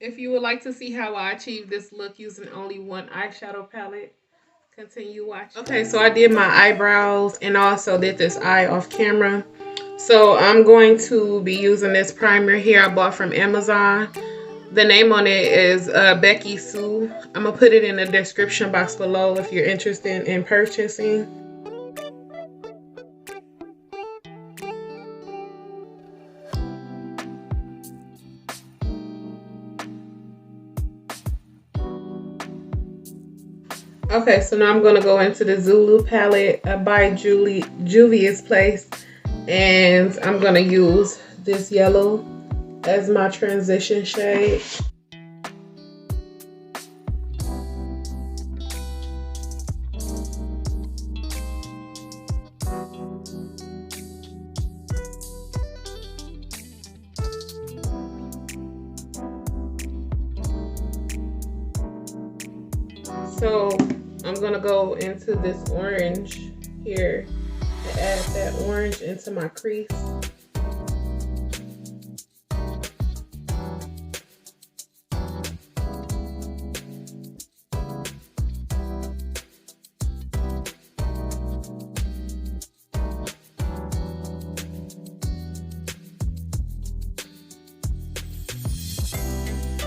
If you would like to see how I achieve this look using only one eyeshadow palette, continue watching. Okay, so I did my eyebrows and also did this eye off camera. So I'm going to be using this primer here I bought from Amazon. The name on it is Becky Sue. I'm going to put it in the description box below if you're interested in purchasing. Okay, so now I'm going to go into the Zulu palette by Juvia's Place. And I'm going to use this yellow as my transition shade. So I'm gonna go into this orange here and add that orange into my crease.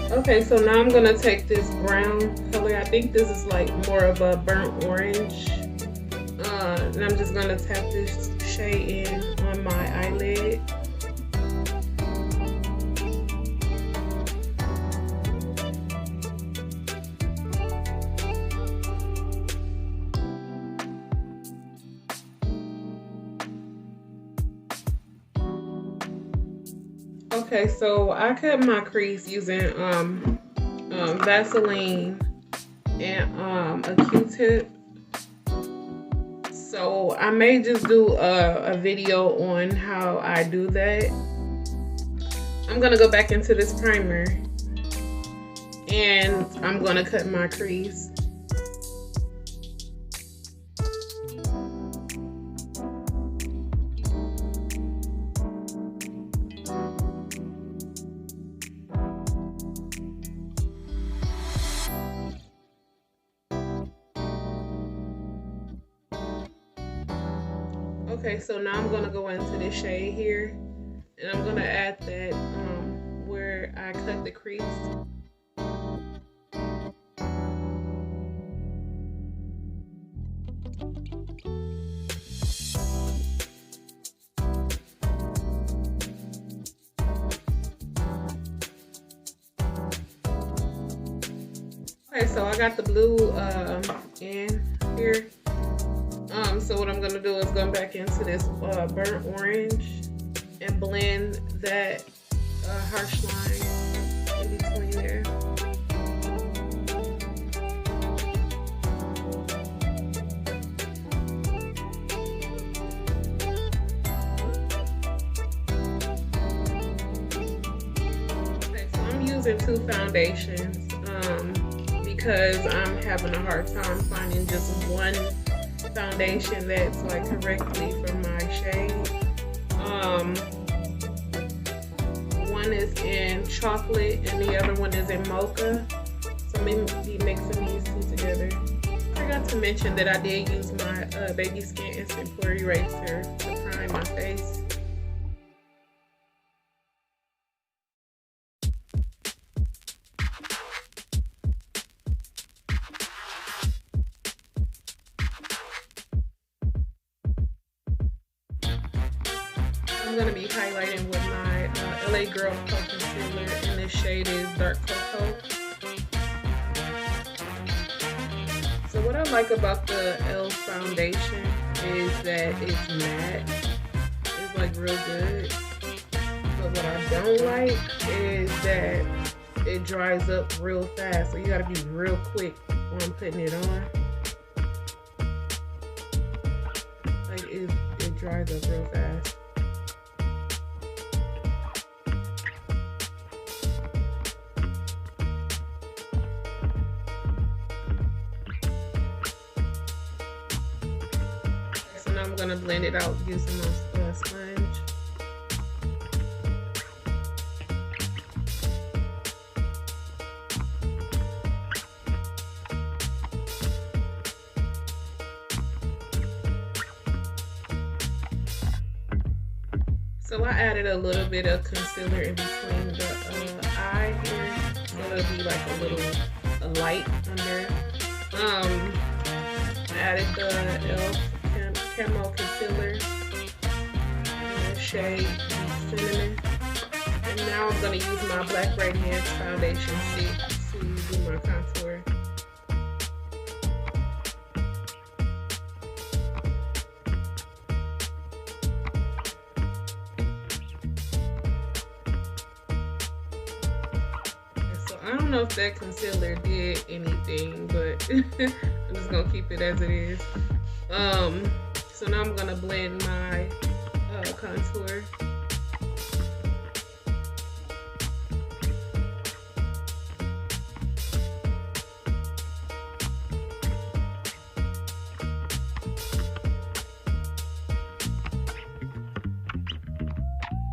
Okay, so now I'm gonna take this brown color. I think this is like more of a burnt orange. And I'm just gonna tap this shade in on my eyelid. Okay, so I cut my crease using Vaseline and a Q-tip. So I may just do a video on how I do that. I'm gonna go back into this primer and I'm gonna cut my crease. Okay, so now I'm gonna go into this shade here, and I'm gonna add that where I cut the crease. Okay, so I got the blue in here. So what I'm gonna do is go back into this burnt orange and blend that harsh line in between there. Okay, so I'm using two foundations because I'm having a hard time finding just one foundation that's like correctly for my shade. One is in chocolate and the other one is in mocha. So I'm going to be mixing these two together. I forgot to mention that I did use my Baby Skin Instant Pore Eraser to prime my face. I'm going to be highlighting with my LA Girl Pro Concealer, and this shade is Dark Cocoa. So what I like about the e.l.f. foundation is that it's matte. It's like real good. But what I don't like is that it dries up real fast. So you got to be real quick when putting it on. Like it dries up real fast. I'm going to blend it out using my sponge. So I added a little bit of concealer in between the eye here, so it'll be like a little light under. I added the e.l.f. Camo Concealer in the shade Cinnamon. And now I'm going to use my Black Radiance Foundation stick to do my contour. I don't know if that concealer did anything, but I'm just gonna keep it as it is. So now I'm gonna blend my contour.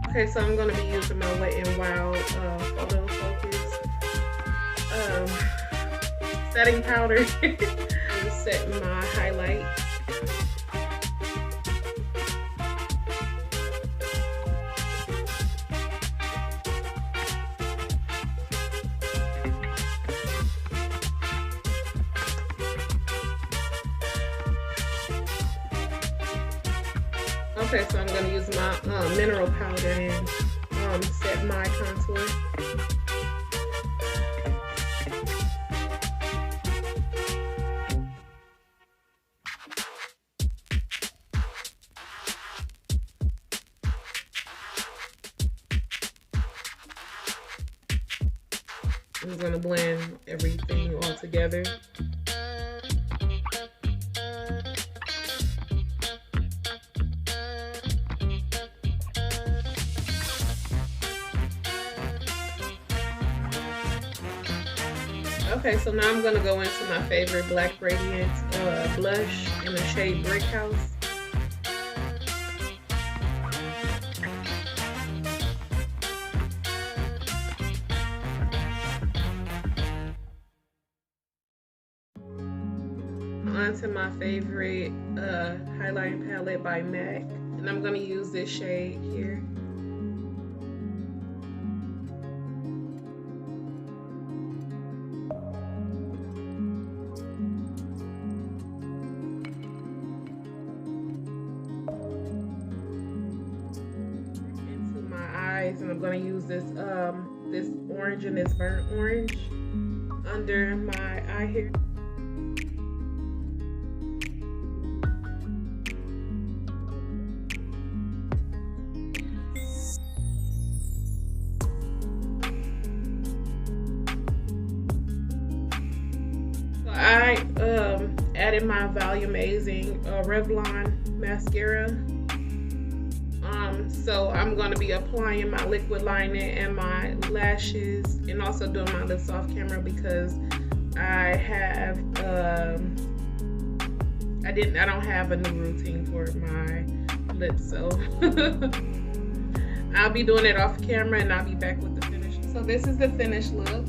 Okay, so I'm gonna be using my Wet n Wild Photo Focus setting powder to set my highlight. Okay, so I'm going to use my mineral powder and set my contour. I'm going to blend everything all together. Okay, so now I'm going to go into my favorite Black Radiance blush in the shade Brick House. Onto my favorite highlighting palette by M.A.C, and I'm going to use this shade here. Into my eyes, and I'm going to use this this orange and this burnt orange under my eye here. I added my Volumizing Revlon mascara. So I'm going to be applying my liquid liner and my lashes, and also doing my lips off camera because I have I don't have a new routine for my lips, so I'll be doing it off camera and I'll be back with the finish. So this is the finished look.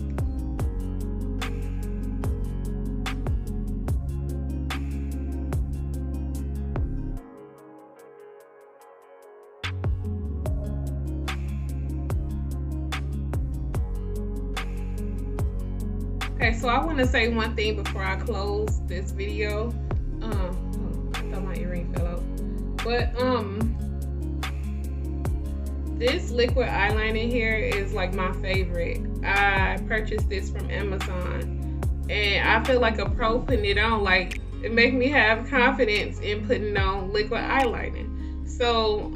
Okay, so I want to say one thing before I close this video. I thought my earring fell out. But this liquid eyeliner here is like my favorite. I purchased this from Amazon, and I feel like a pro putting it on. Like, it makes me have confidence in putting on liquid eyeliner. So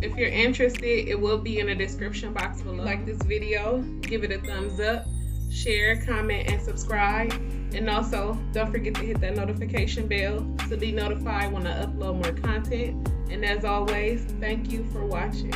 if you're interested, it will be in the description box below. Like this video, give it a thumbs up. Share, comment, and subscribe. And also, don't forget to hit that notification bell to be notified when I upload more content. And as always, thank you for watching.